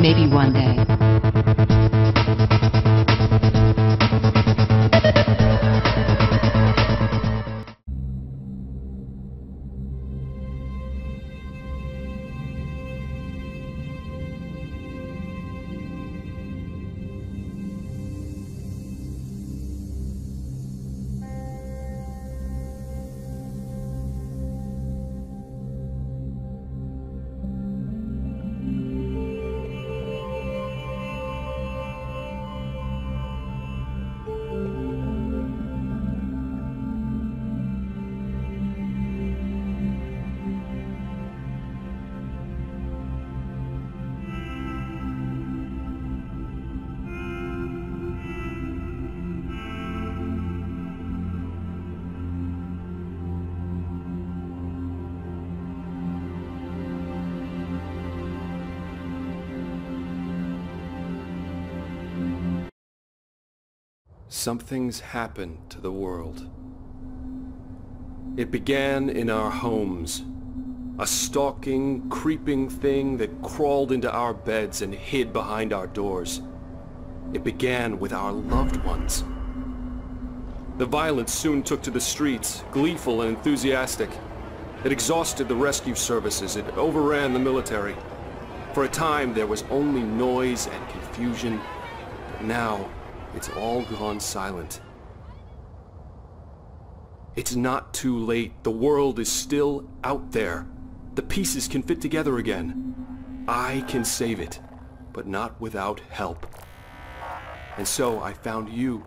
Maybe one day. Something's happened to the world. It began in our homes. A stalking, creeping thing that crawled into our beds and hid behind our doors. It began with our loved ones. The violence soon took to the streets, gleeful and enthusiastic. It exhausted the rescue services. It overran the military. For a time there was only noise and confusion, but now it's all gone silent. It's not too late. The world is still out there. The pieces can fit together again. I can save it, but not without help. And so I found you,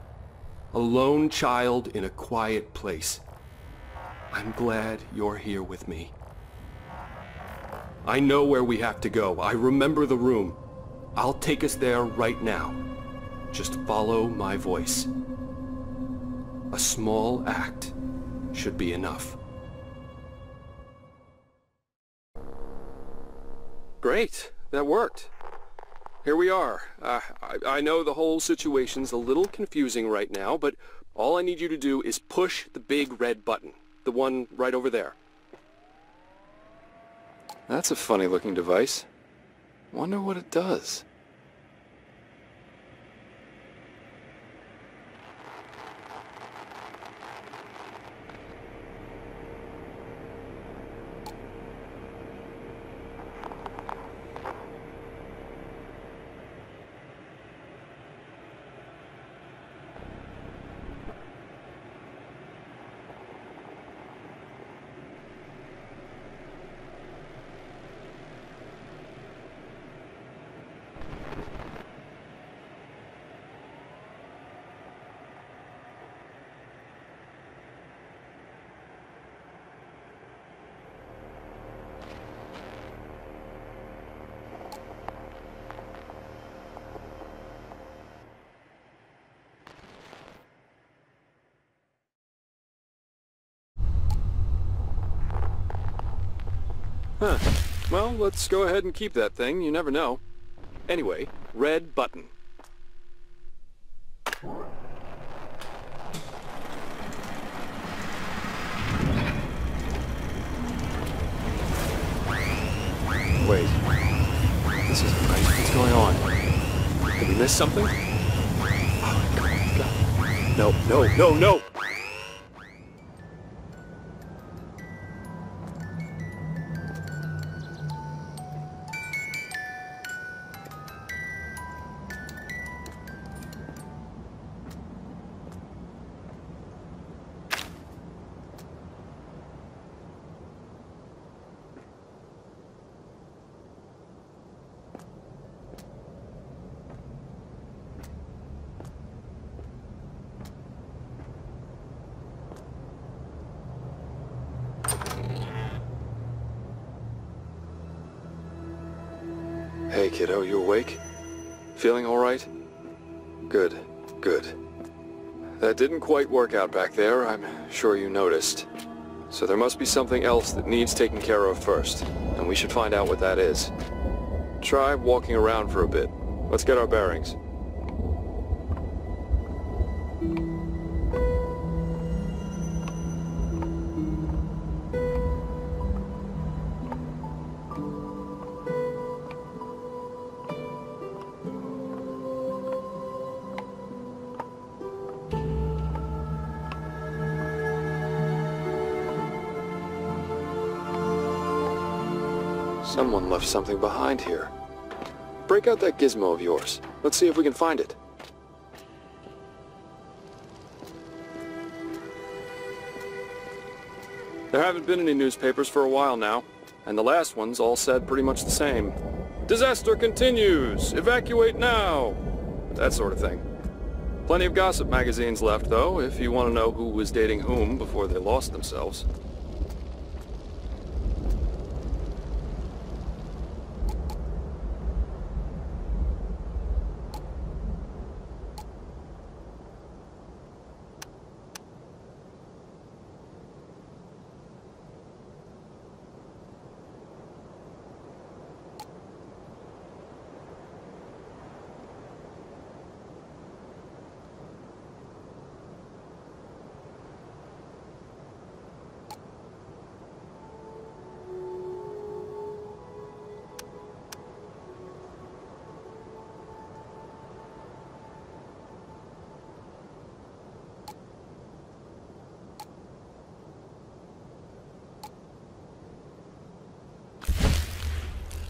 a lone child in a quiet place. I'm glad you're here with me. I know where we have to go. I remember the room. I'll take us there right now. Just follow my voice. A small act should be enough. Great, that worked. Here we are. I know the whole situation's a little confusing right now, but all I need you to do is push the big red button. The one right over there. That's a funny looking device. Wonder what it does. Huh. Well, let's go ahead and keep that thing. You never know. Anyway, red button. Wait. This isn't right. What's going on? Did we miss something? Oh, God. No, no, no, no! Hey, kiddo, you awake? Feeling all right? Good, good. That didn't quite work out back there, I'm sure you noticed. So there must be something else that needs taken care of first, and we should find out what that is. Try walking around for a bit. Let's get our bearings. Someone left something behind here. Break out that gizmo of yours. Let's see if we can find it. There haven't been any newspapers for a while now, and the last ones all said pretty much the same. Disaster continues! Evacuate now! That sort of thing. Plenty of gossip magazines left, though, if you want to know who was dating whom before they lost themselves.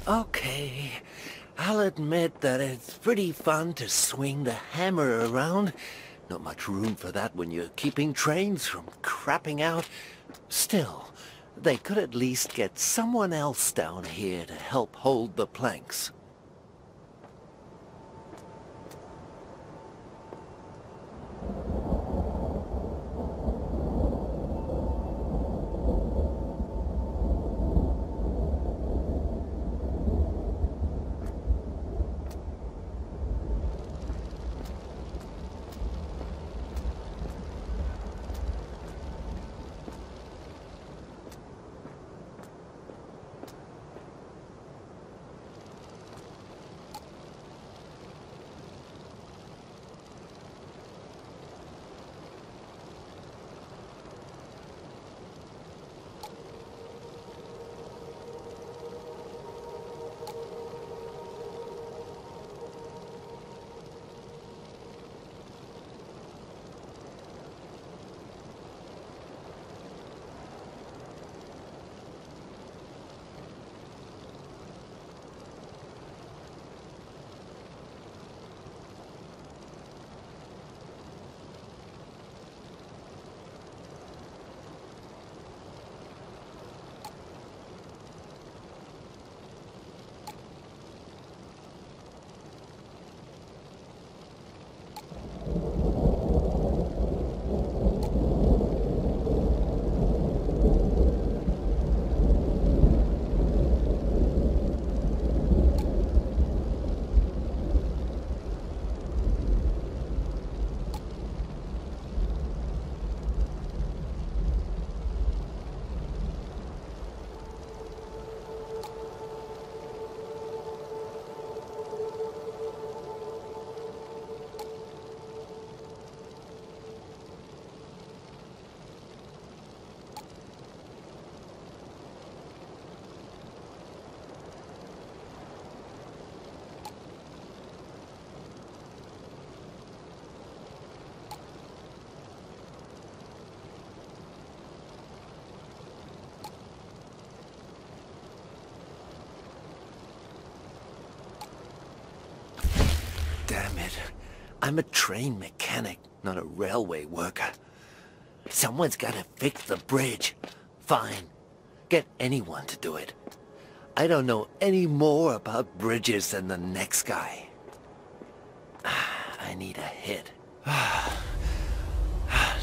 Okay, I'll admit that it's pretty fun to swing the hammer around. Not much room for that when you're keeping trains from crapping out. Still, they could at least get someone else down here to help hold the planks. Damn it. I'm a train mechanic, not a railway worker. Someone's gotta fix the bridge. Fine. Get anyone to do it. I don't know any more about bridges than the next guy. I need a hit.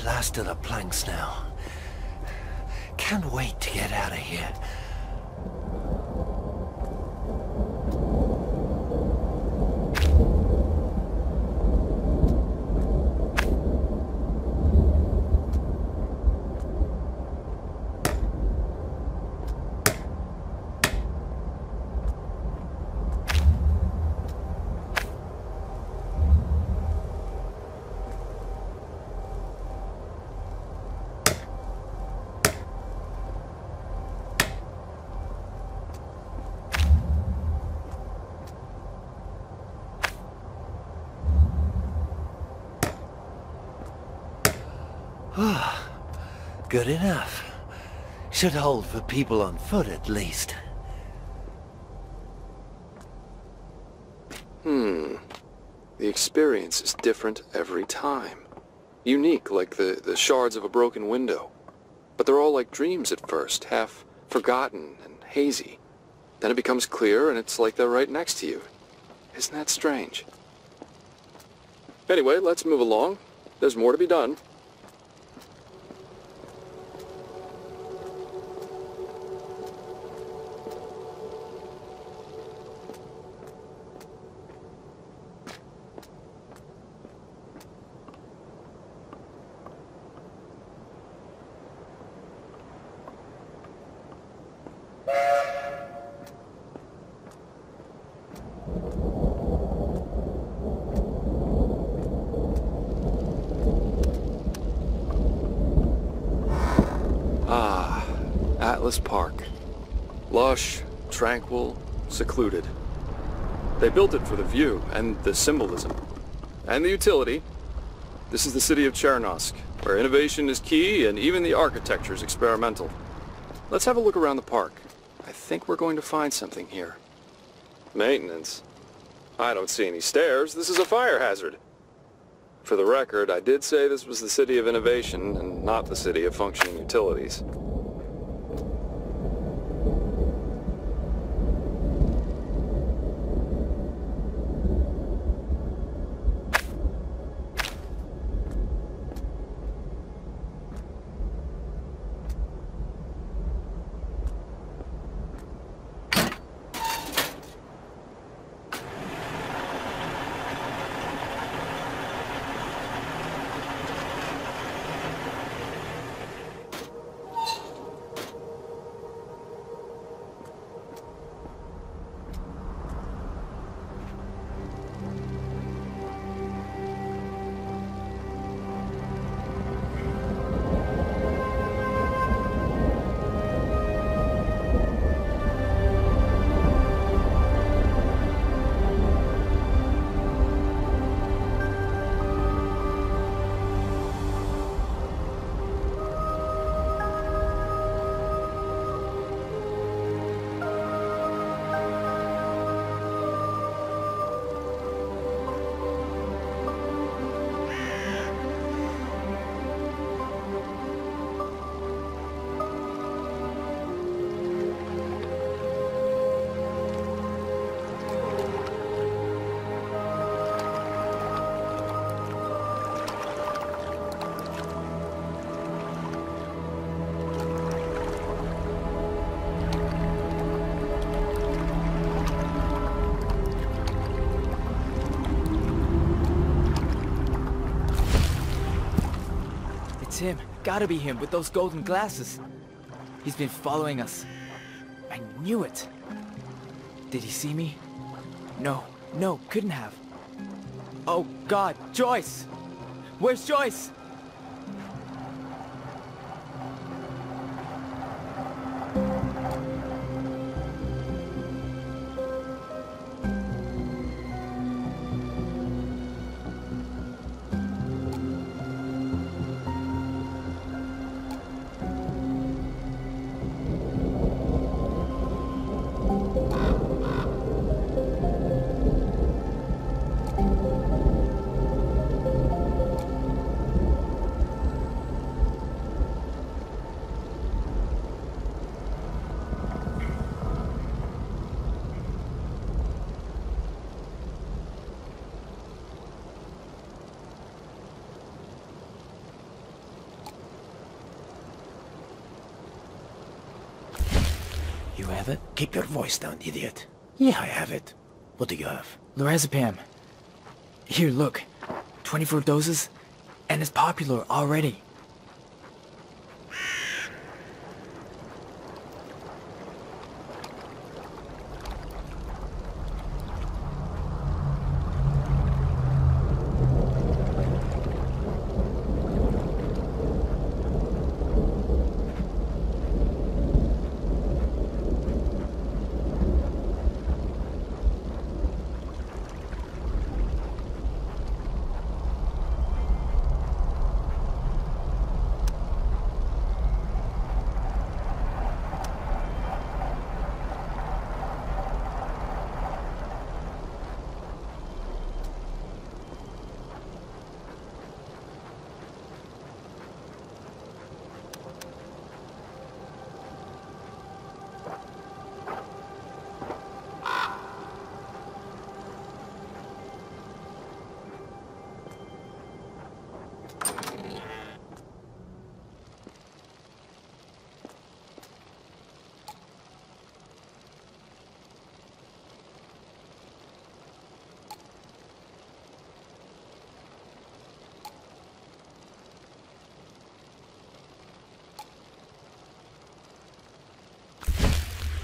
Last of the planks now. Can't wait to get out of here. Good enough. Should hold for people on foot at least. The experience is different every time. Unique, like the shards of a broken window. But they're all like dreams at first, half forgotten and hazy. Then it becomes clear and it's like they're right next to you. Isn't that strange? Anyway, let's move along. There's more to be done. Park. Lush, tranquil, secluded. They built it for the view and the symbolism and the utility. This is the city of Chernosk, where innovation is key and even the architecture is experimental. Let's have a look around the park. I think we're going to find something here. Maintenance? I don't see any stairs. This is a fire hazard. For the record, I did say this was the city of innovation and not the city of functioning utilities. Him. Gotta be him with those golden glasses. He's been following us. I knew it. Did he see me? No, couldn't have. Oh God, Joyce! Where's Joyce? You have it? Keep your voice down, idiot. Yeah, I have it. What do you have? Lorazepam. Here, look. 24 doses, and it's popular already.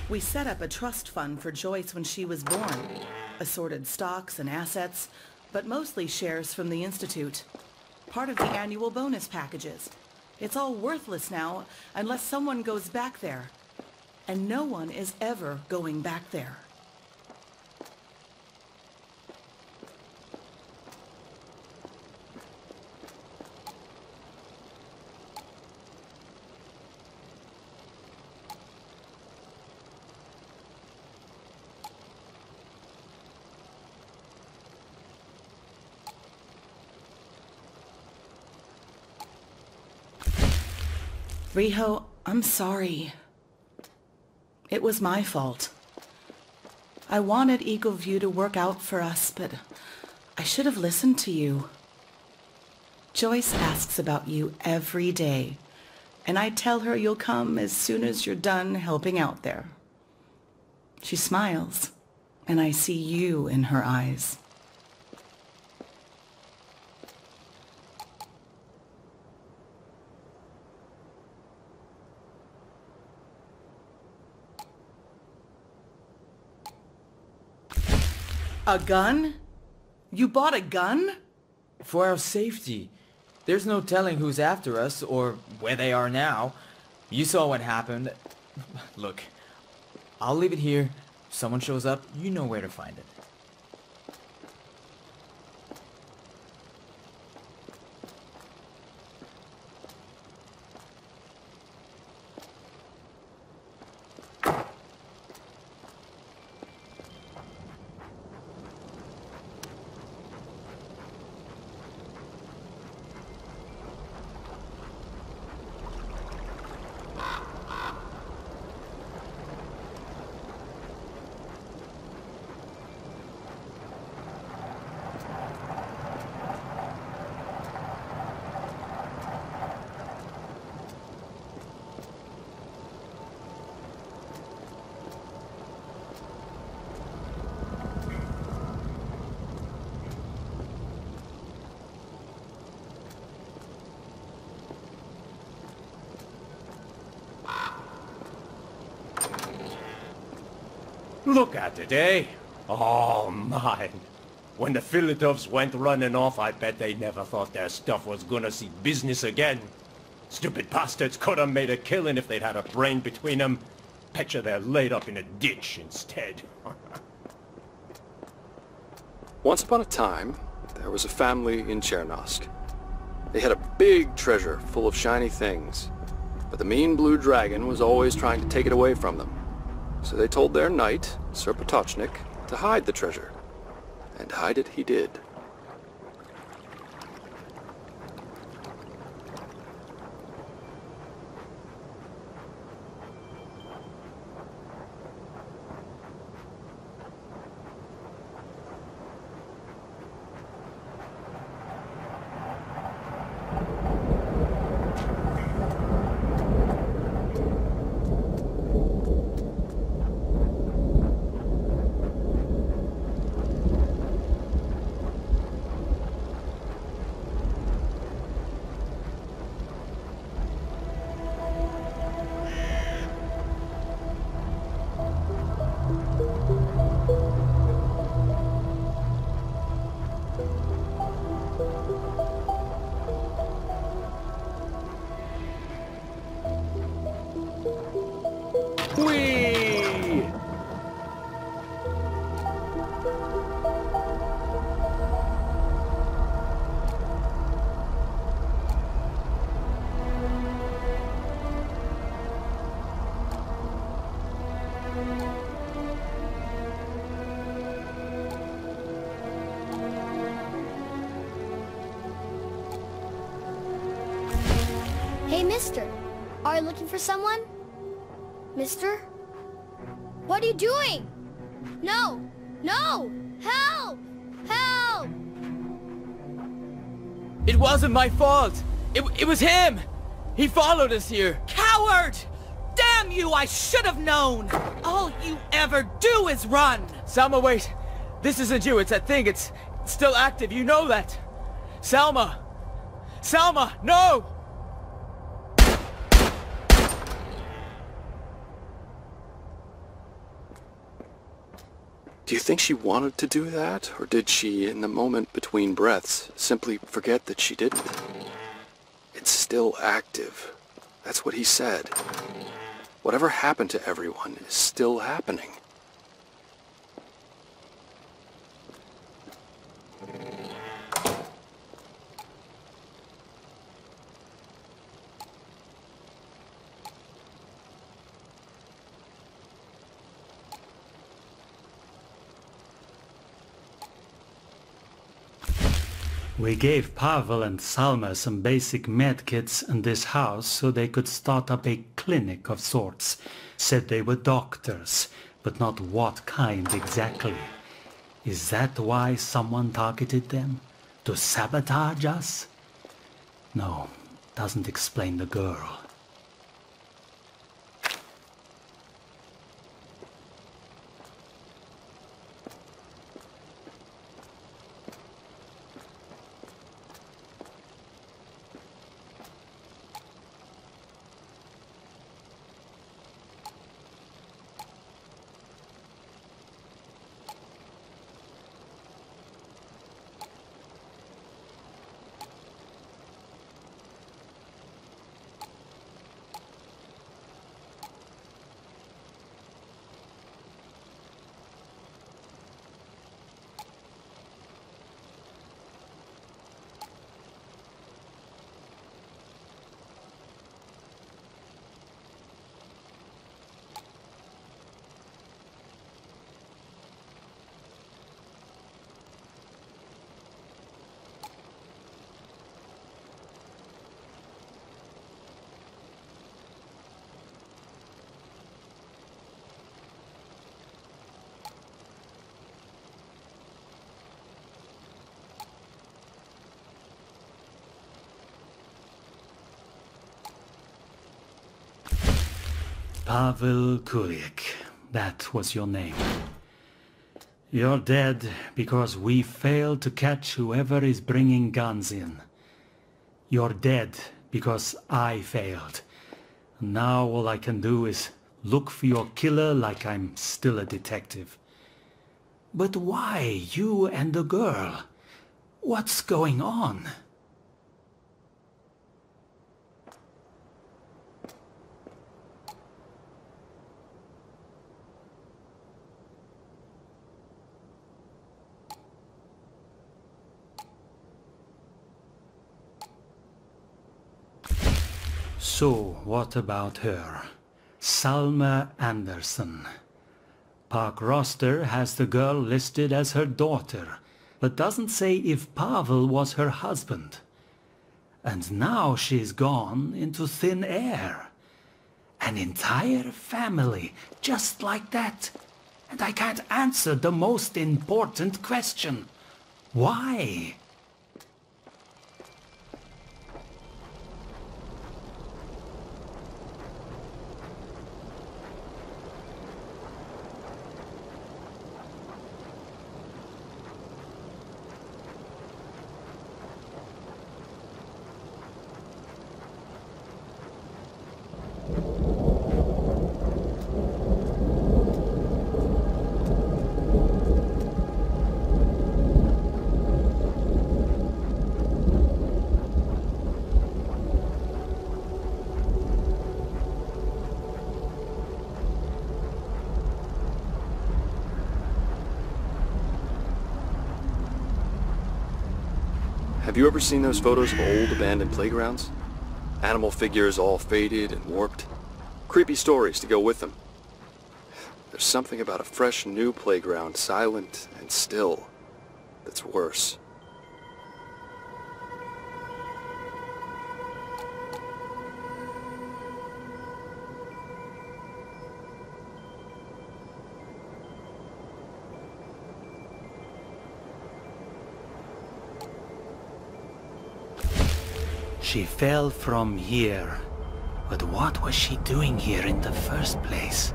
We set up a trust fund for Joyce when she was born. Assorted stocks and assets, but mostly shares from the Institute. Part of the annual bonus packages. It's all worthless now unless someone goes back there. And no one is ever going back there. Riho, I'm sorry. It was my fault. I wanted Eagle View to work out for us, but I should have listened to you. Joyce asks about you every day, and I tell her you'll come as soon as you're done helping out there. She smiles, and I see you in her eyes. A gun? You bought a gun? For our safety. There's no telling who's after us, or where they are now. You saw what happened. Look, I'll leave it here. If someone shows up, you know where to find it. Look at it, eh? Oh, man. When the Philadelphs went running off, I bet they never thought their stuff was gonna see business again. Stupid bastards could have made a killing if they'd had a brain between them. Betcha they're laid up in a ditch instead. Once upon a time, there was a family in Chernosk. They had a big treasure full of shiny things, but the mean blue dragon was always trying to take it away from them. So they told their knight, Sir Potochnik, to hide the treasure. And hide it he did. Hey, mister. Are you looking for someone? Mister? What are you doing? No! No! Help! Help! It wasn't my fault! It was him! He followed us here! Coward! Damn you, I should have known! All you ever do is run! Selma, wait! This isn't you, it's that thing, it's still active, you know that! Selma! Selma, no! Do you think she wanted to do that, or did she, in the moment between breaths, simply forget that she didn't? It's still active. That's what he said. Whatever happened to everyone is still happening. We gave Pavel and Salma some basic med kits in this house so they could start up a clinic of sorts. Said they were doctors, but not what kind exactly. Is that why someone targeted them? To sabotage us? No, doesn't explain the girl. Pavel Kulik, that was your name. You're dead because we failed to catch whoever is bringing guns in. You're dead because I failed. Now all I can do is look for your killer like I'm still a detective. But why you and the girl? What's going on? So, what about her? Salma Anderson. Park roster has the girl listed as her daughter, but doesn't say if Pavel was her husband. And now she's gone into thin air. An entire family, just like that. And I can't answer the most important question. Why? Have you ever seen those photos of old abandoned playgrounds? Animal figures all faded and warped. Creepy stories to go with them. There's something about a fresh new playground, silent and still, that's worse. She fell from here. But what was she doing here in the first place?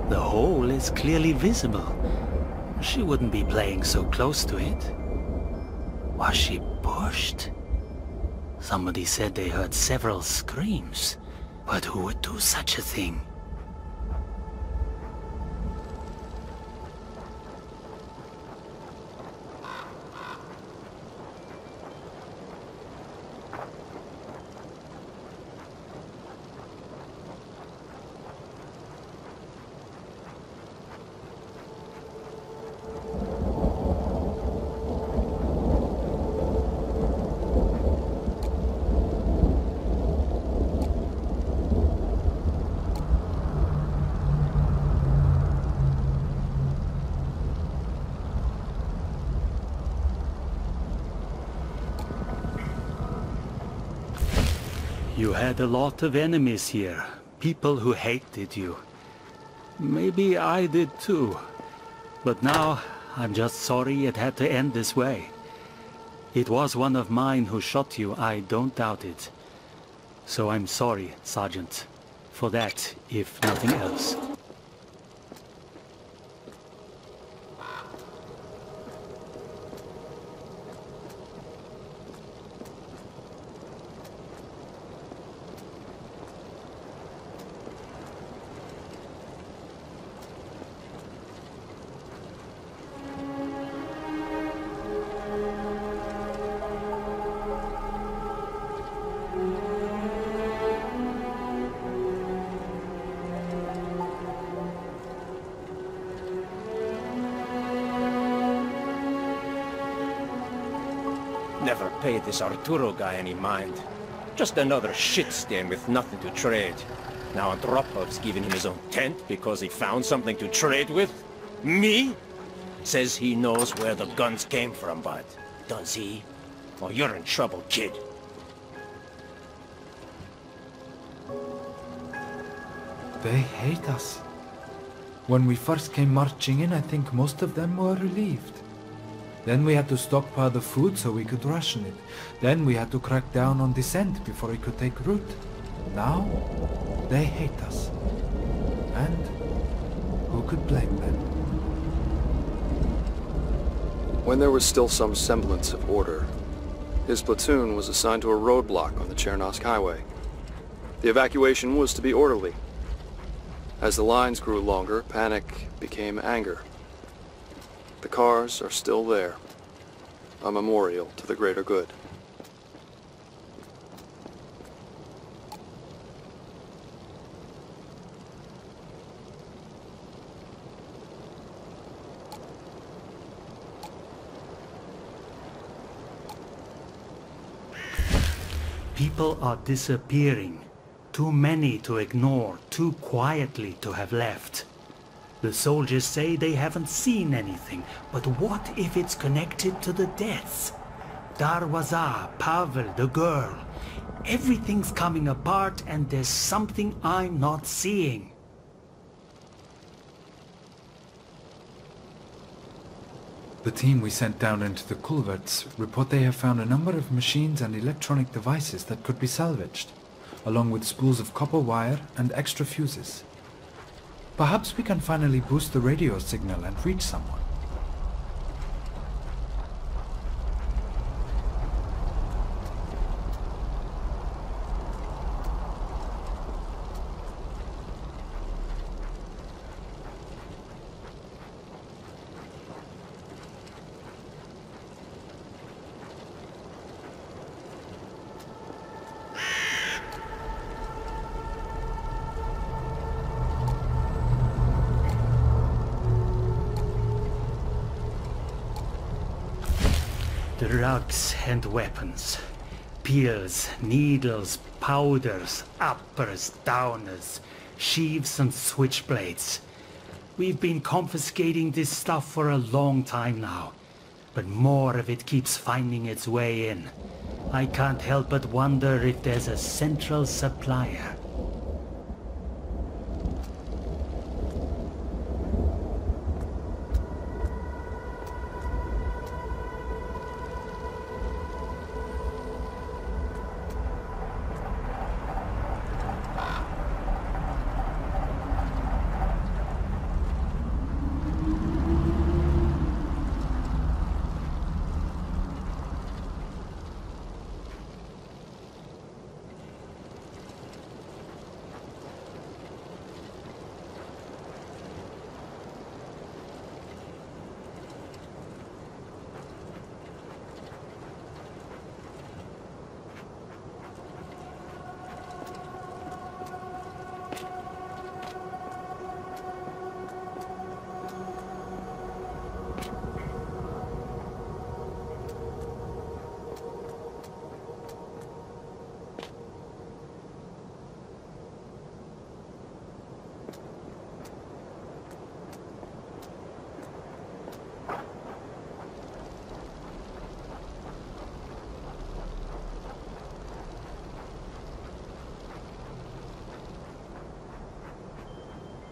The hole is clearly visible. She wouldn't be playing so close to it. Was she pushed? Somebody said they heard several screams. But who would do such a thing? You had a lot of enemies here, people who hated you. Maybe I did too. But now, I'm just sorry it had to end this way. It was one of mine who shot you, I don't doubt it. So I'm sorry, Sergeant, for that, if nothing else. Never paid this Arturo guy any mind. Just another shit stain with nothing to trade. Now Andropov's giving him his own tent because he found something to trade with? Me? Says he knows where the guns came from, but does he? Well, you're in trouble, kid. They hate us. When we first came marching in, I think most of them were relieved. Then we had to stockpile the food so we could ration it. Then we had to crack down on dissent before it could take root. Now, they hate us. And who could blame them? When there was still some semblance of order, his platoon was assigned to a roadblock on the Chernovsk highway. The evacuation was to be orderly. As the lines grew longer, panic became anger. The cars are still there, a memorial to the greater good. People are disappearing. Too many to ignore, too quietly to have left. The soldiers say they haven't seen anything, but what if it's connected to the deaths? Darwaza, Pavel, the girl. Everything's coming apart and there's something I'm not seeing. The team we sent down into the culverts report they have found a number of machines and electronic devices that could be salvaged, along with spools of copper wire and extra fuses. Perhaps we can finally boost the radio signal and reach someone. Drugs and weapons. Pills, needles, powders, uppers, downers, sheaves and switchblades. We've been confiscating this stuff for a long time now, but more of it keeps finding its way in. I can't help but wonder if there's a central supplier.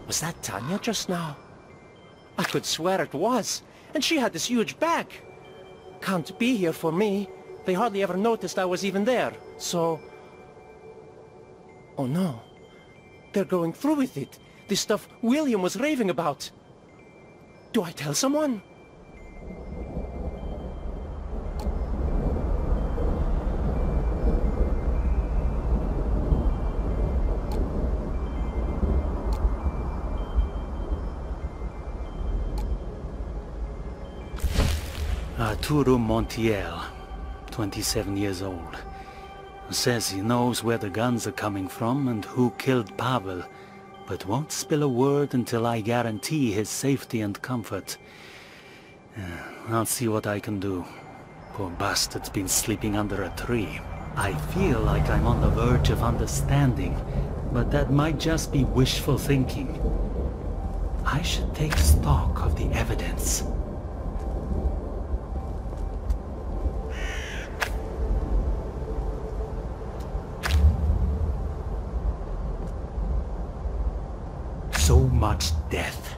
Was that Tanya just now? I could swear it was. And she had this huge bag. Can't be here for me. They hardly ever noticed I was even there, so... Oh no. They're going through with it. The stuff William was raving about. Do I tell someone? Arturo Montiel, 27 years old. Says he knows where the guns are coming from and who killed Pavel, but won't spill a word until I guarantee his safety and comfort. I'll see what I can do. Poor bastard's been sleeping under a tree. I feel like I'm on the verge of understanding, but that might just be wishful thinking. I should take stock of the evidence. So much death.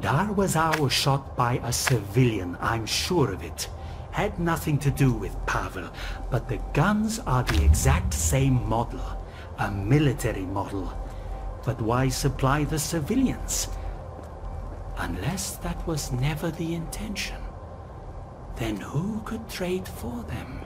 Darwaza was shot by a civilian, I'm sure of it. Had nothing to do with Pavel, but the guns are the exact same model. A military model. But why supply the civilians? Unless that was never the intention. Then who could trade for them?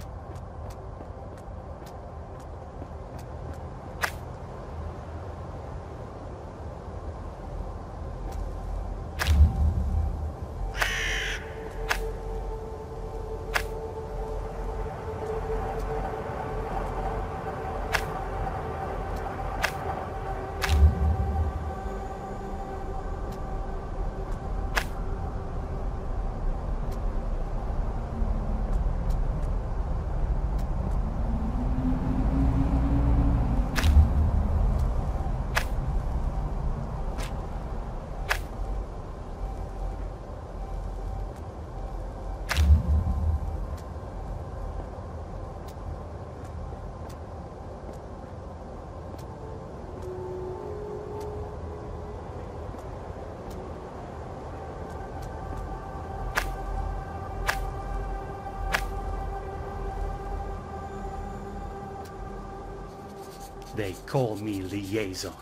They call me liaison.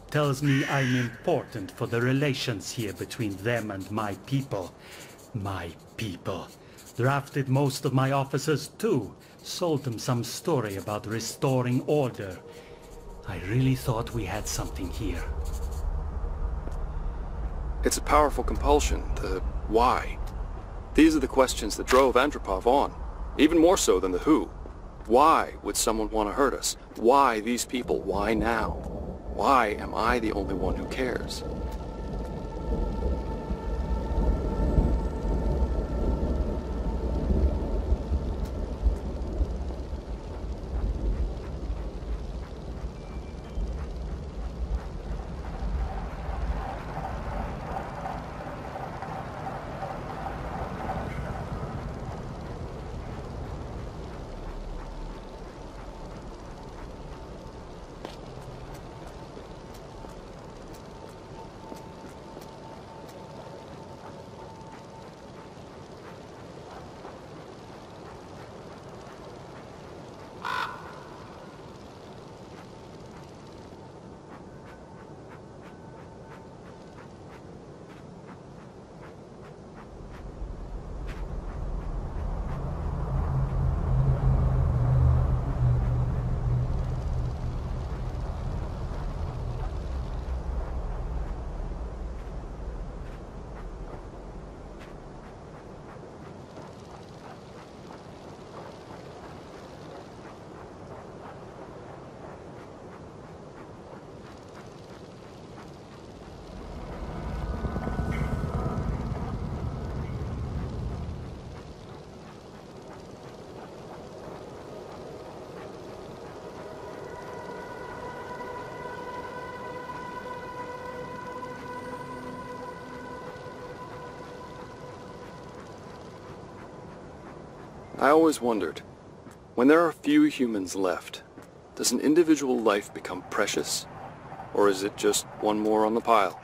Tells me I'm important for the relations here between them and my people. My people. Drafted most of my officers too. Sold them some story about restoring order. I really thought we had something here. It's a powerful compulsion, the why. These are the questions that drove Andropov on, even more so than the who. Why would someone want to hurt us? Why these people? Why now? Why am I the only one who cares? I always wondered, when there are few humans left, does an individual life become precious? Or is it just one more on the pile?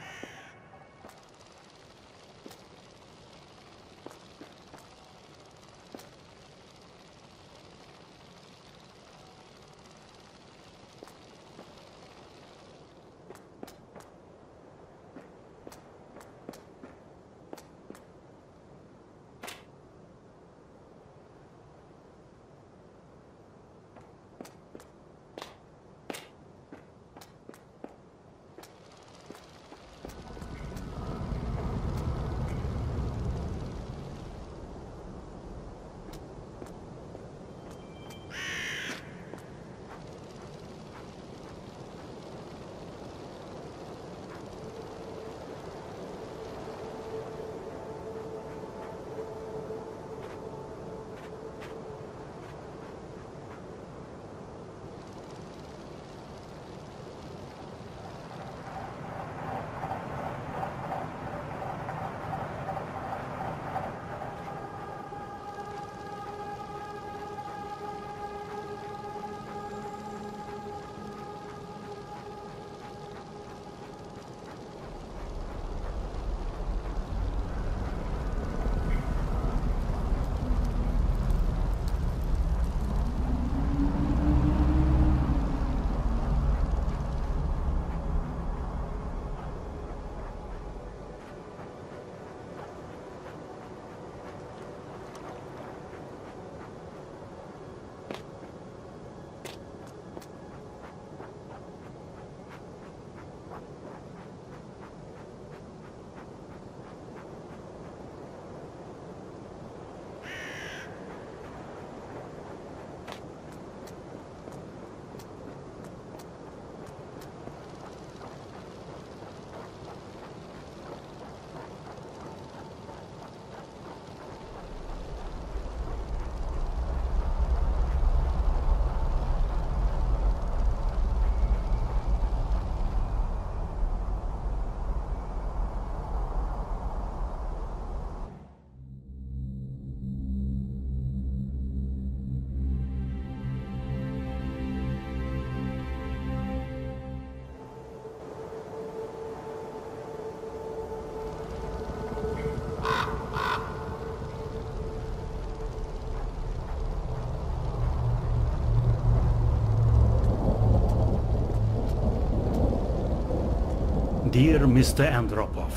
Dear Mr. Andropov,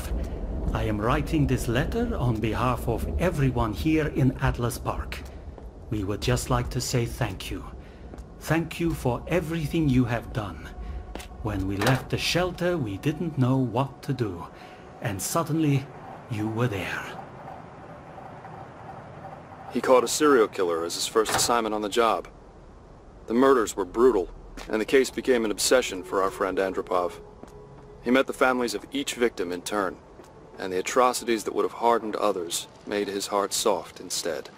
I am writing this letter on behalf of everyone here in Atlas Park. We would just like to say thank you. Thank you for everything you have done. When we left the shelter, we didn't know what to do, and suddenly you were there. He caught a serial killer as his first assignment on the job. The murders were brutal, and the case became an obsession for our friend Andropov. He met the families of each victim in turn, and the atrocities that would have hardened others made his heart soft instead.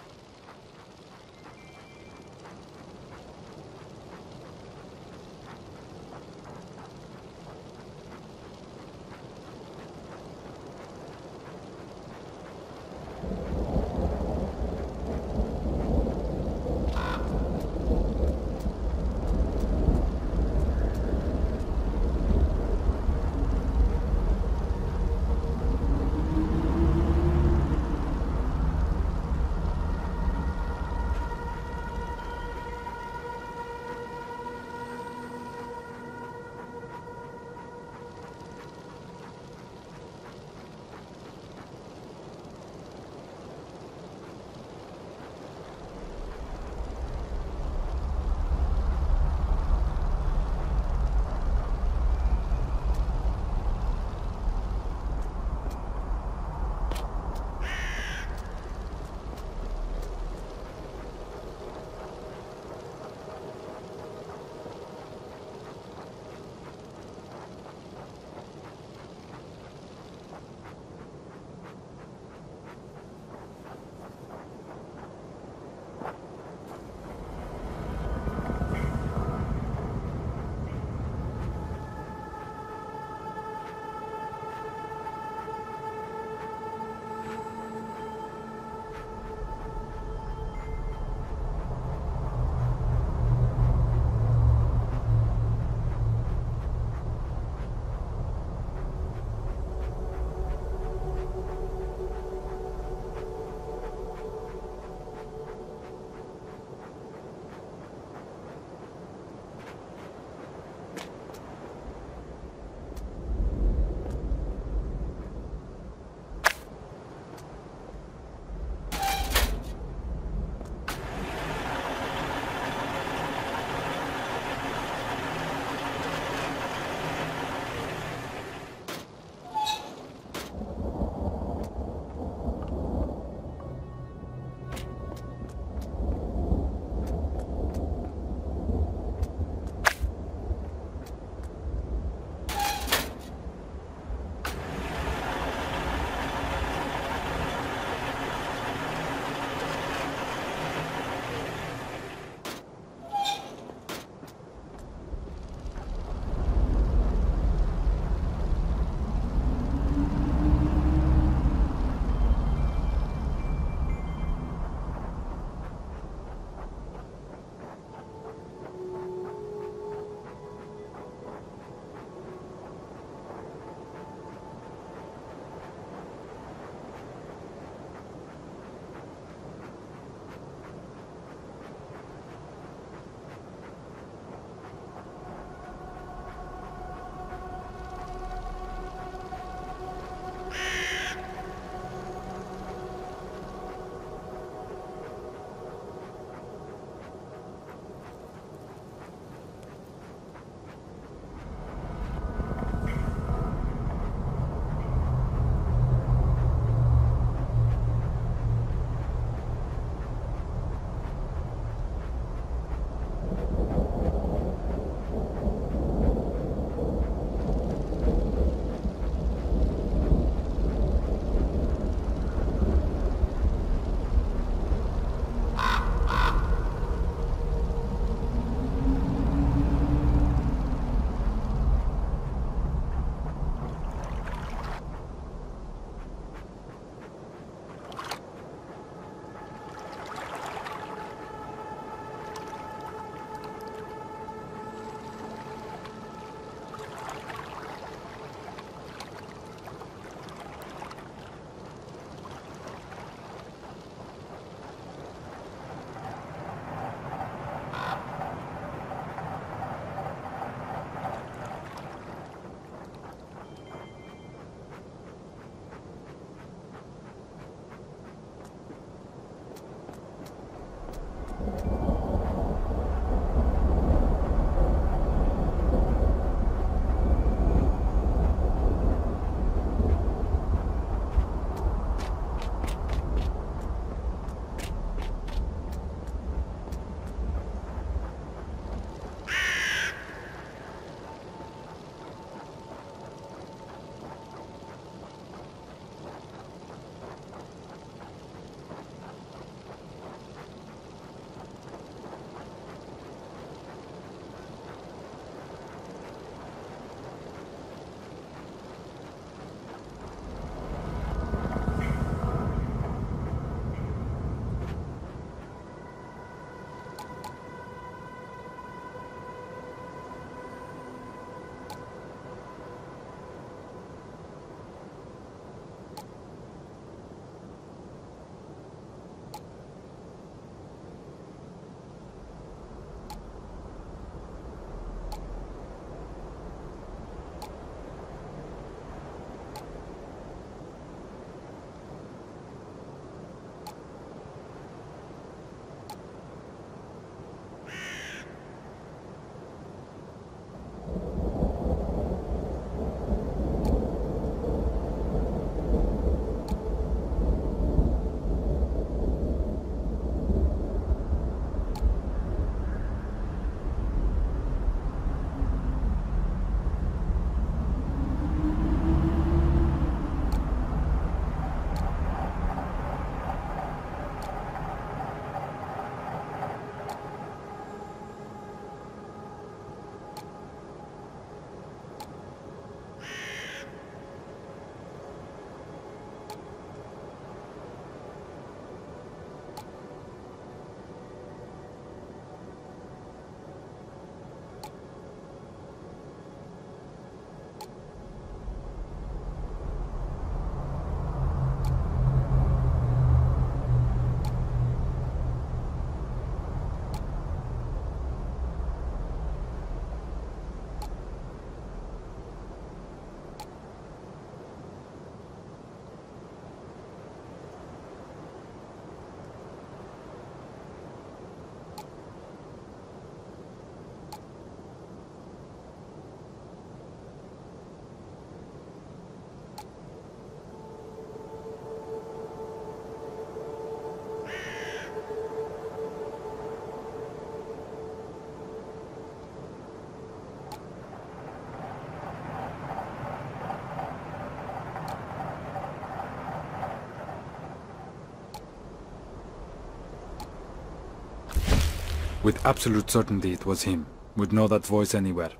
With absolute certainty it was him. Would know that voice anywhere.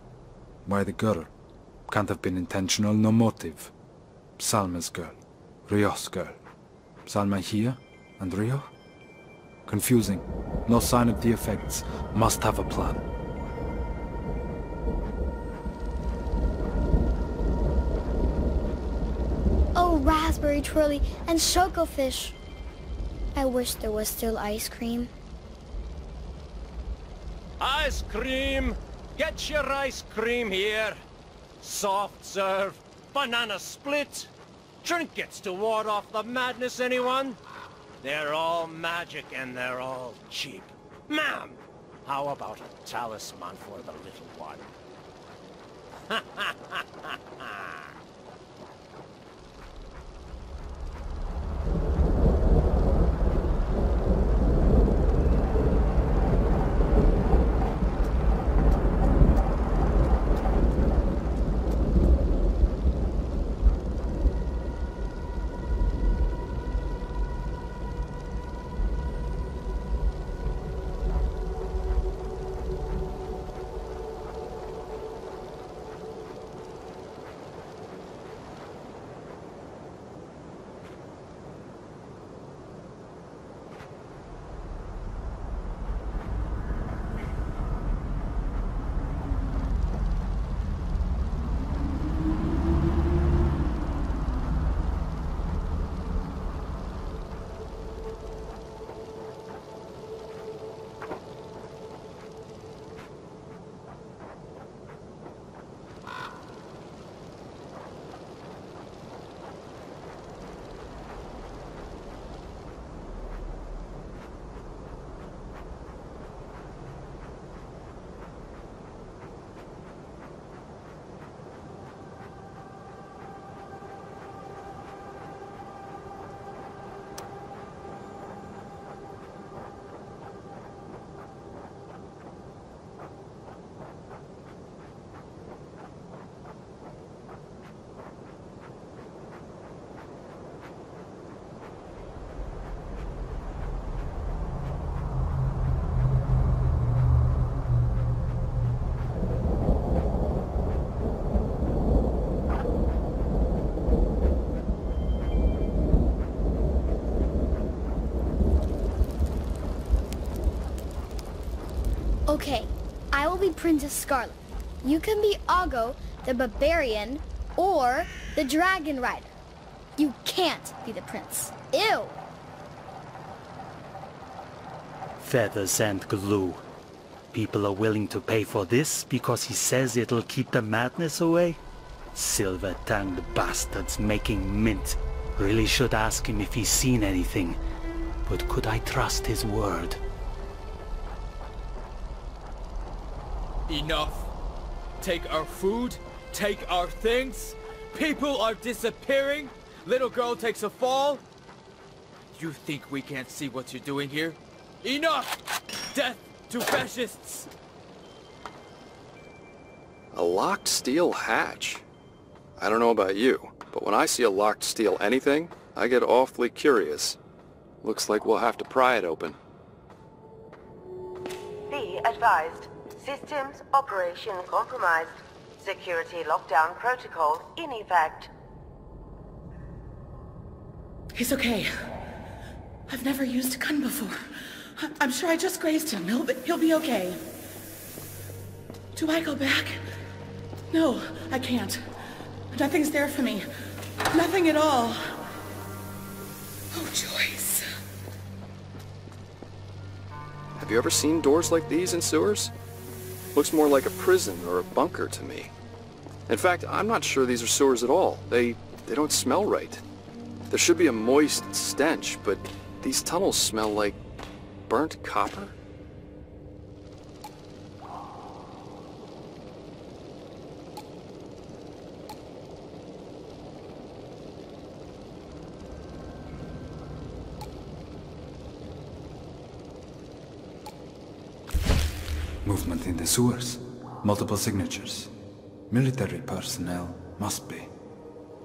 Why the girl? Can't have been intentional, no motive. Salma's girl. Rio's girl. Salma here, and Rio? Confusing. No sign of the effects. Must have a plan. Oh, raspberry twirly and chocofish. I wish there was still ice cream. Ice cream! Get your ice cream here. Soft serve, banana split, trinkets to ward off the madness, anyone? They're all magic and they're all cheap. Ma'am, how about a talisman for the little one? Ha ha ha ha ha! Okay, I will be Princess Scarlet. You can be Ago, the barbarian, or the dragon rider. You can't be the prince. Ew! Feathers and glue. People are willing to pay for this because he says it'll keep the madness away? Silver-tongued bastards making mint. Really should ask him if he's seen anything. But could I trust his word? Enough. Take our food, take our things. People are disappearing. Little girl takes a fall. You think we can't see what you're doing here? Enough! Death to fascists! A locked steel hatch? I don't know about you, but when I see a locked steel anything, I get awfully curious. Looks like we'll have to pry it open. Be advised. Systems operation compromised. Security lockdown protocols in effect. He's okay. I've never used a gun before. I'm sure I just grazed him. He'll be okay. Do I go back? No, I can't. Nothing's there for me. Nothing at all. Oh, Joyce. Have you ever seen doors like these in sewers? Looks more like a prison or a bunker to me. In fact, I'm not sure these are sewers at all. They don't smell right. There should be a moist stench, but these tunnels smell like burnt copper? Movement in the sewers. Multiple signatures. Military personnel. Must be.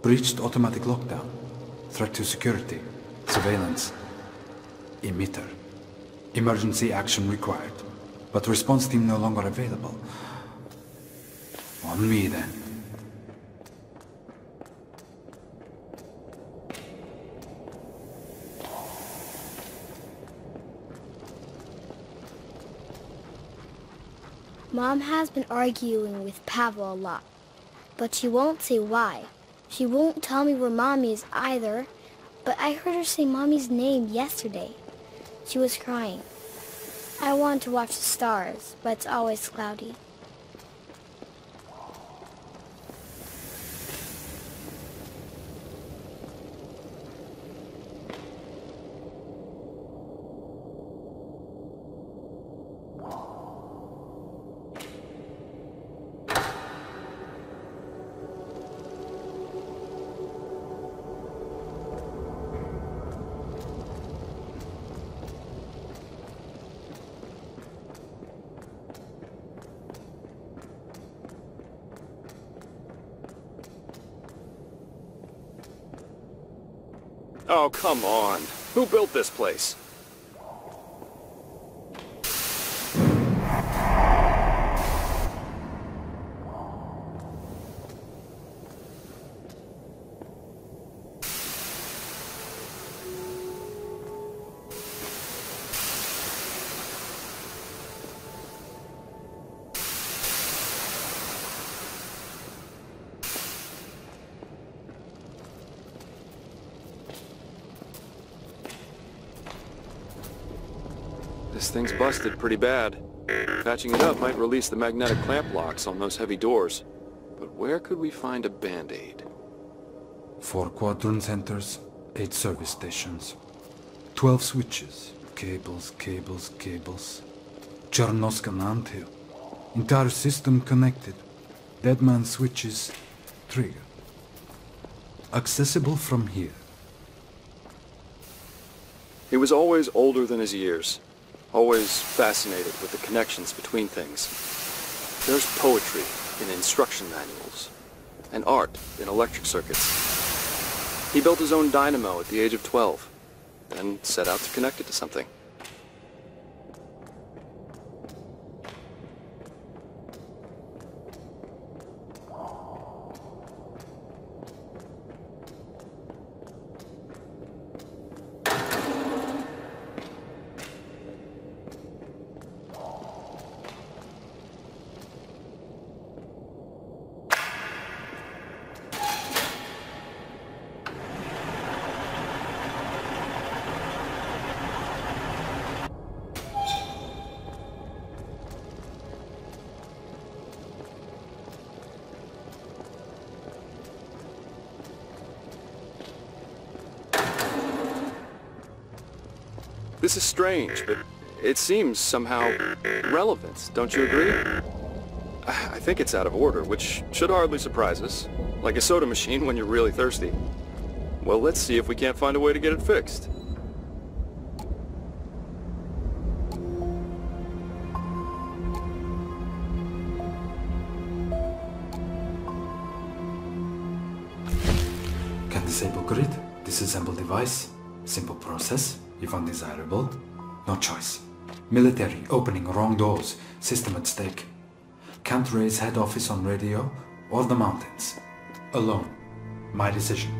Breached automatic lockdown. Threat to security. Surveillance. Emitter. Emergency action required. but response team no longer available. On me then. Mom has been arguing with Pavel a lot, but she won't say why. She won't tell me where Mommy is either, but I heard her say Mommy's name yesterday. She was crying. I want to watch the stars, but it's always cloudy. Oh, come on. Who built this place? This thing's busted pretty bad. Patching it up might release the magnetic clamp locks on those heavy doors. But where could we find a band-aid? 4 quadrant centers, 8 service stations, 12 switches, cables, cables, cables. Chernoskan anthill. Entire system connected. Deadman switches, trigger. Accessible from here. He was always older than his years. Always fascinated with the connections between things. There's poetry in instruction manuals, and art in electric circuits. He built his own dynamo at the age of 12, then set out to connect it to something. This is strange, but it seems somehow relevant, don't you agree? I think it's out of order, which should hardly surprise us. Like a soda machine when you're really thirsty. Well, let's see if we can't find a way to get it fixed. Can disable grid, disassemble device, simple process. If undesirable, no choice. Military, opening wrong doors, system at stake. Can't raise head office on radio or the mountains. Alone. My decision.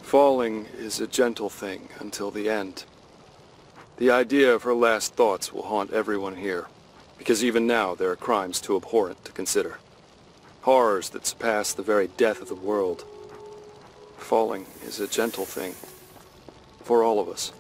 Falling is a gentle thing until the end. The idea of her last thoughts will haunt everyone here, because even now there are crimes too abhorrent to consider. Horrors that surpass the very death of the world. Falling is a gentle thing. For all of us.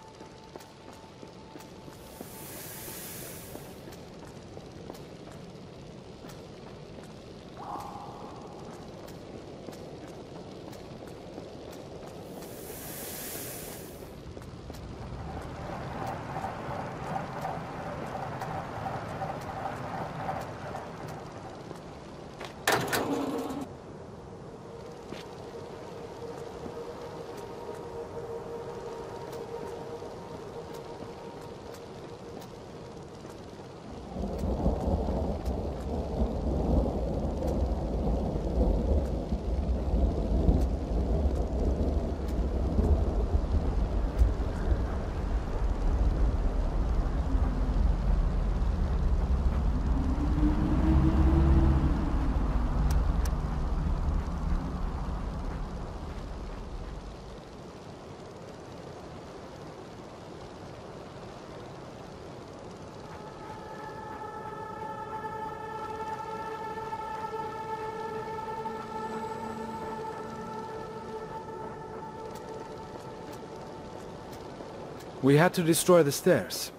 We had to destroy the stairs.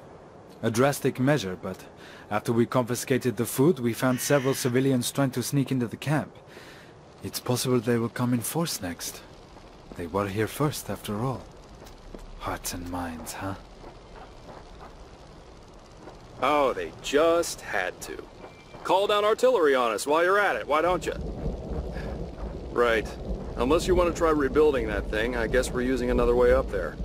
A drastic measure, but after we confiscated the food, we found several civilians trying to sneak into the camp. It's possible they will come in force next. They were here first, after all. Hearts and minds, huh? Oh, they just had to. Call down artillery on us while you're at it, why don't you? Right. Unless you want to try rebuilding that thing, I guess we're using another way up there.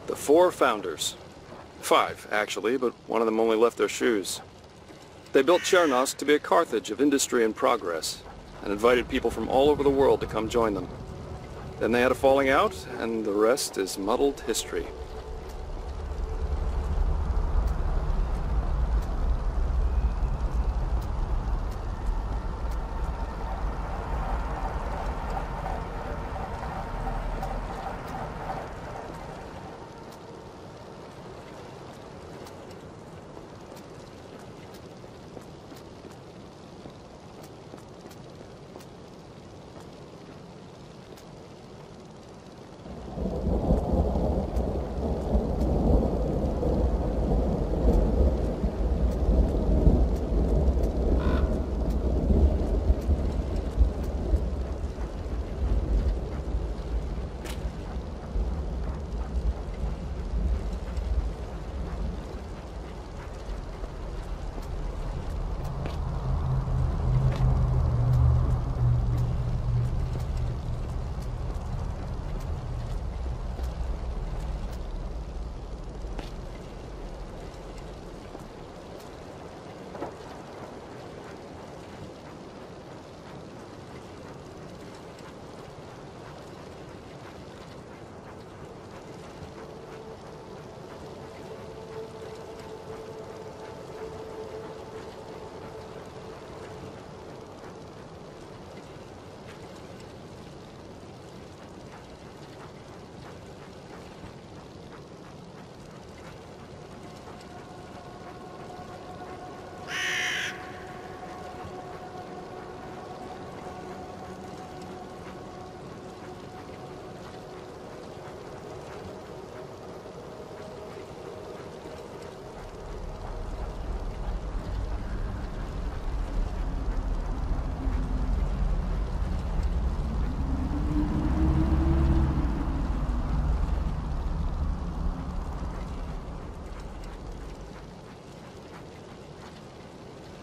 The 4 founders. 5, actually, but one of them only left their shoes. They built Chernosk to be a Carthage of industry and progress, and invited people from all over the world to come join them. Then they had a falling out, and the rest is muddled history.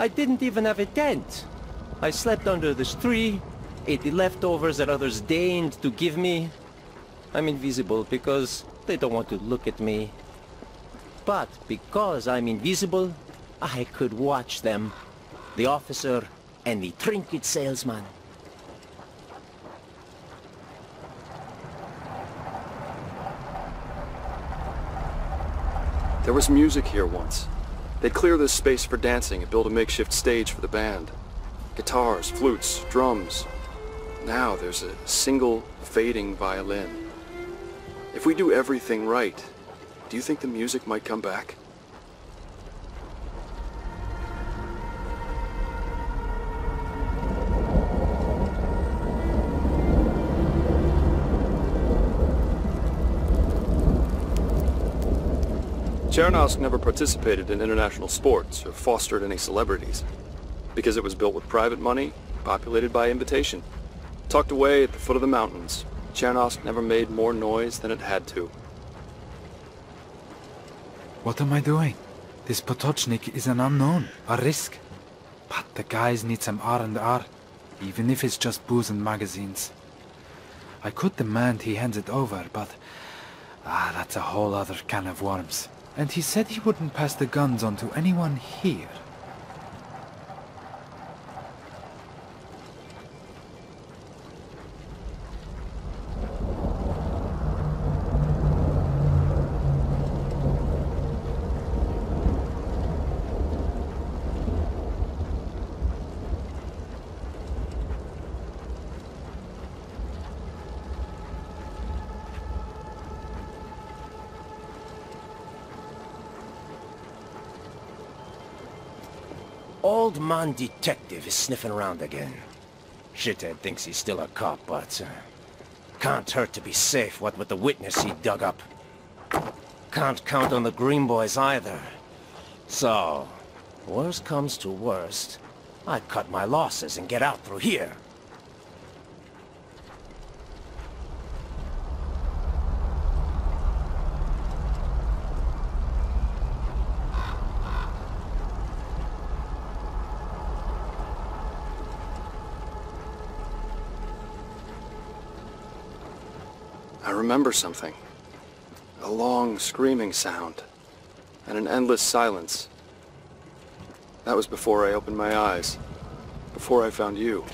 I didn't even have a tent. I slept under this tree, ate the leftovers that others deigned to give me. I'm invisible because they don't want to look at me. But because I'm invisible, I could watch them. The officer and the trinket salesman. There was music here once. They'd clear this space for dancing and build a makeshift stage for the band. Guitars, flutes, drums. Now there's a single fading violin. If we do everything right, do you think the music might come back? Chernobyl never participated in international sports or fostered any celebrities, because it was built with private money, populated by invitation. Tucked away at the foot of the mountains, Chernobyl never made more noise than it had to. What am I doing? This Potochnik is an unknown, a risk. But the guys need some R&R, even if it's just booze and magazines. I could demand he hands it over, but... that's a whole other can of worms. And he said he wouldn't pass the guns on to anyone here. Old man detective is sniffing around again. Shithead thinks he's still a cop, but... can't hurt to be safe, what with the witness he dug up. Can't count on the Green Boys either. So, worst comes to worst, I cut my losses and get out through here. I remember something. A long, screaming sound, and an endless silence. That was before I opened my eyes, before I found you.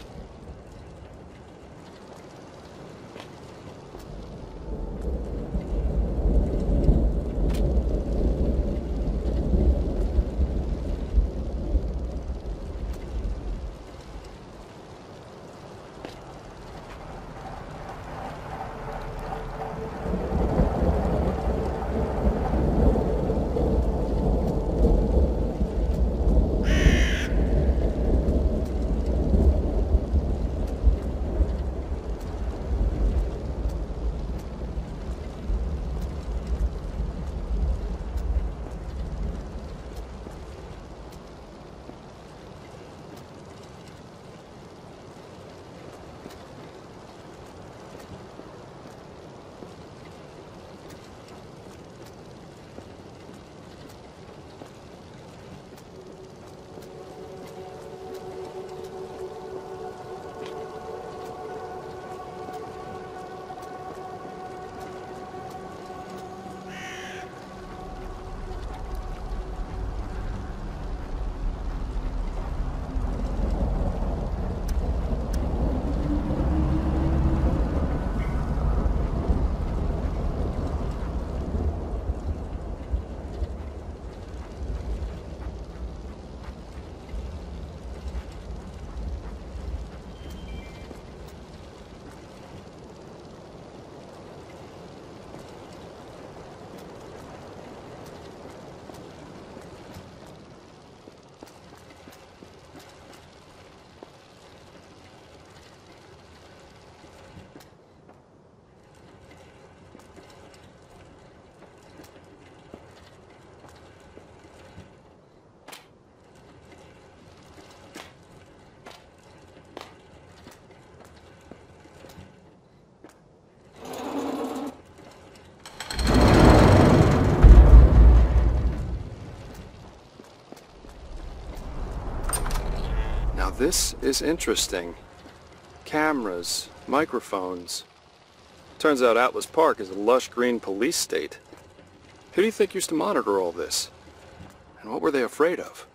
This is interesting. Cameras, microphones. Turns out Atlas Park is a lush green police state. Who do you think used to monitor all this? And what were they afraid of?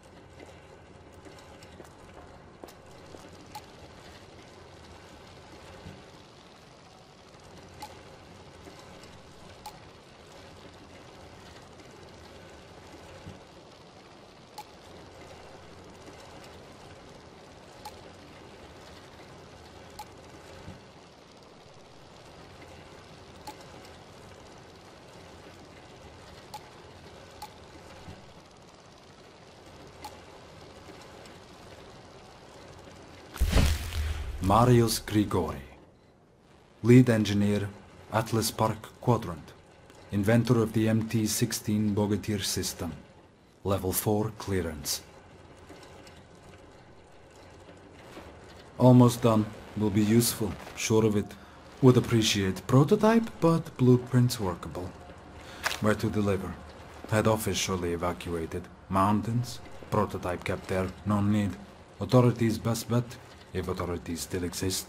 Marius Grigori. Lead engineer, Atlas Park Quadrant. Inventor of the MT-16 Bogatyr system. Level 4 clearance. Almost done. Will be useful, sure of it. Would appreciate prototype, but blueprints workable. Where to deliver? Head office surely evacuated. Mountains? Prototype kept there, no need. Authorities best bet, if authorities still exist.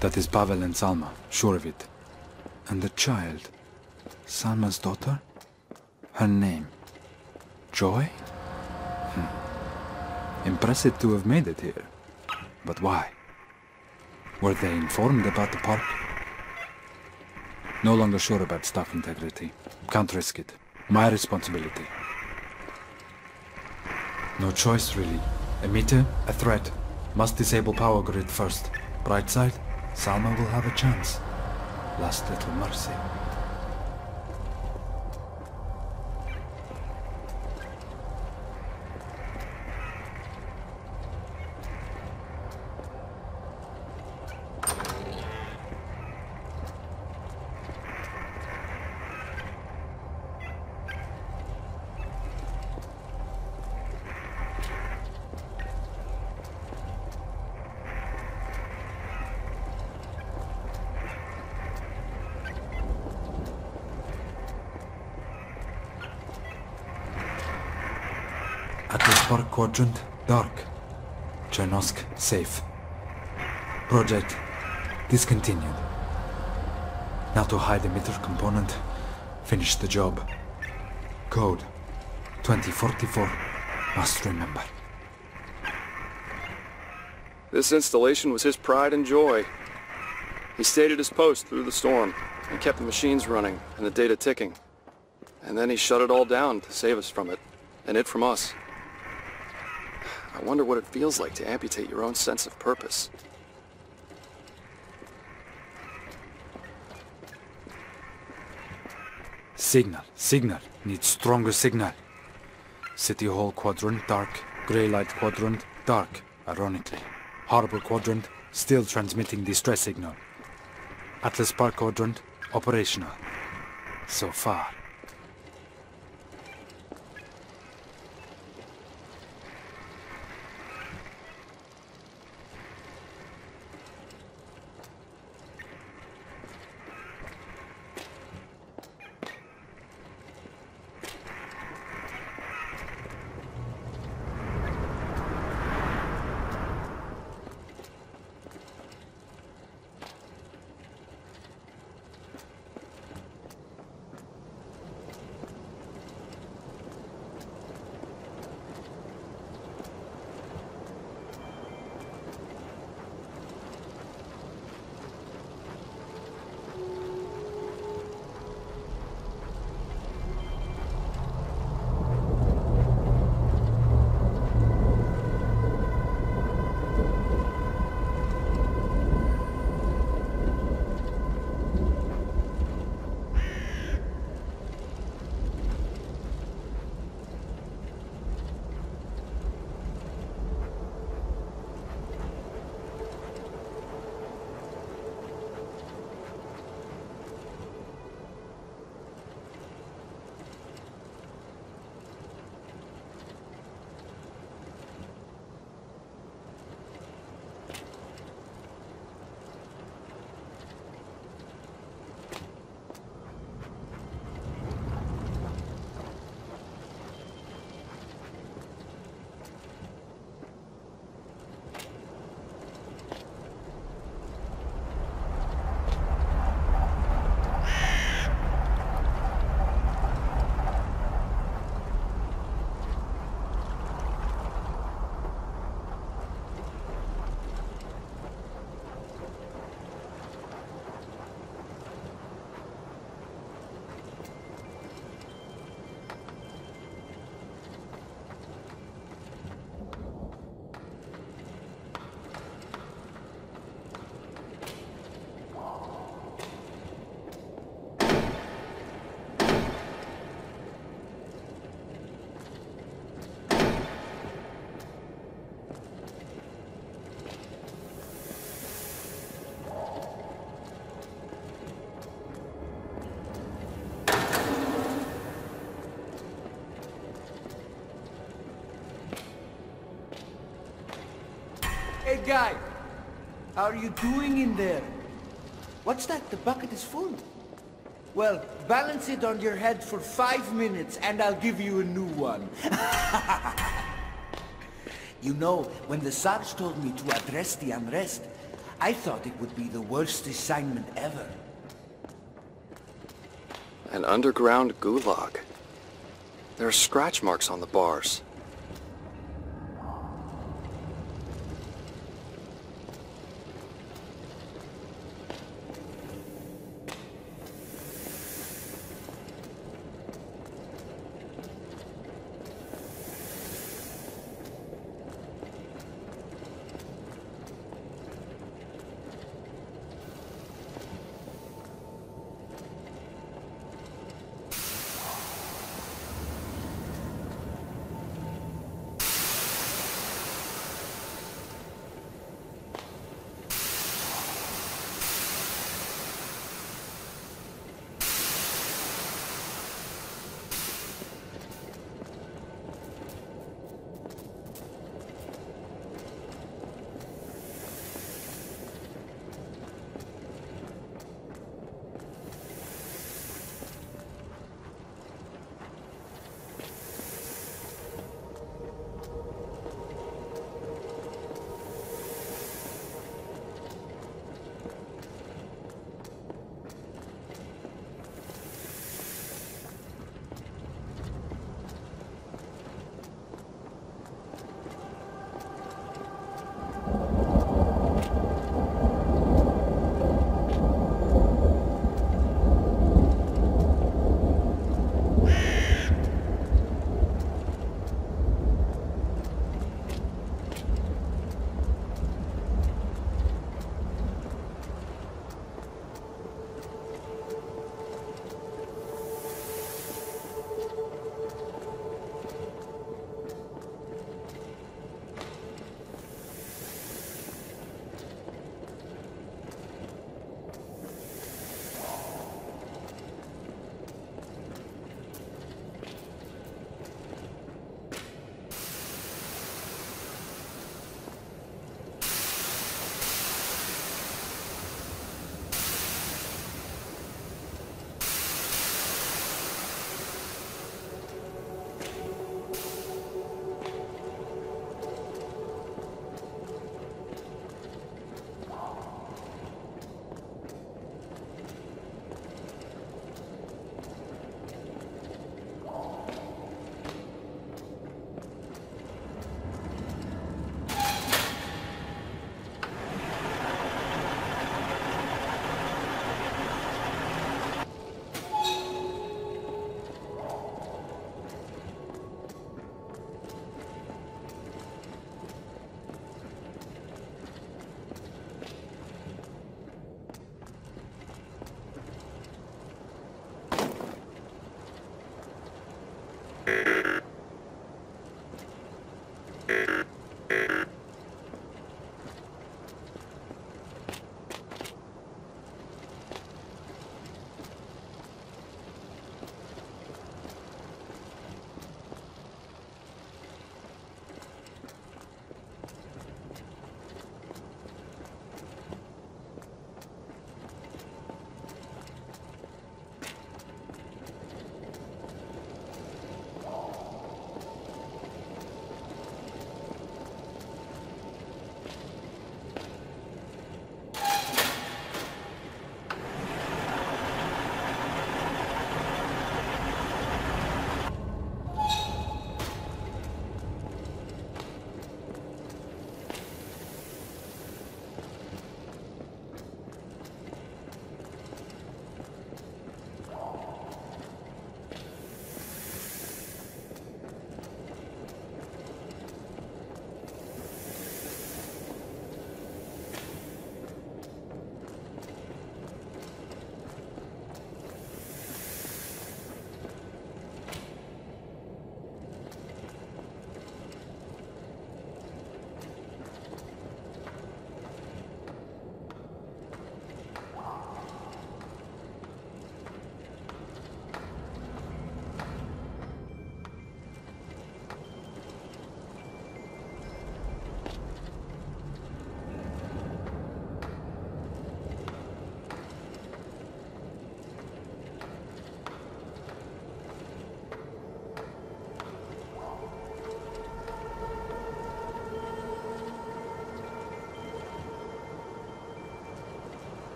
That is Pavel and Salma, sure of it. And the child. Salma's daughter? Her name. Joy? Impressive to have made it here. But why? Were they informed about the park? No longer sure about staff integrity. Can't risk it. My responsibility. No choice, really. A meter, a threat. Must disable power grid first. Bright side, Salma will have a chance. Last little mercy. Atlas Park Quadrant, dark. Chernosk, safe. Project, discontinued. Now to hide emitter component, finish the job. Code, 2044, must remember. This installation was his pride and joy. He stayed at his post through the storm and kept the machines running and the data ticking. And then he shut it all down to save us from it, and it from us. I wonder what it feels like to amputate your own sense of purpose. Signal, signal. Need stronger signal. City Hall Quadrant, dark. Grey Light Quadrant, dark, ironically. Harbor Quadrant, still transmitting distress signal. Atlas Park Quadrant, operational. So far. guy! How are you doing in there? What's that? The bucket is full. Well, balance it on your head for 5 minutes and I'll give you a new one. You know, when the Sarge told me to address the unrest, I thought it would be the worst assignment ever. An underground gulag. There are scratch marks on the bars.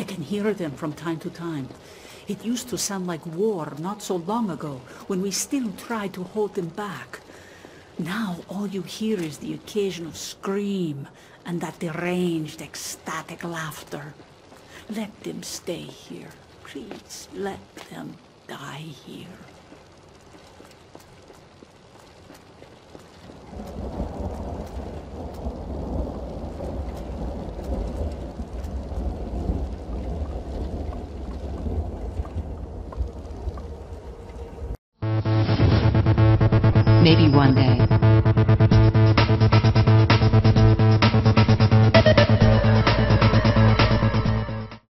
can hear them from time to time. It used to sound like war not so long ago, when we still tried to hold them back. Now all you hear is the occasional scream and that deranged, ecstatic laughter. Let them stay here. Please, let them die here. Maybe one day.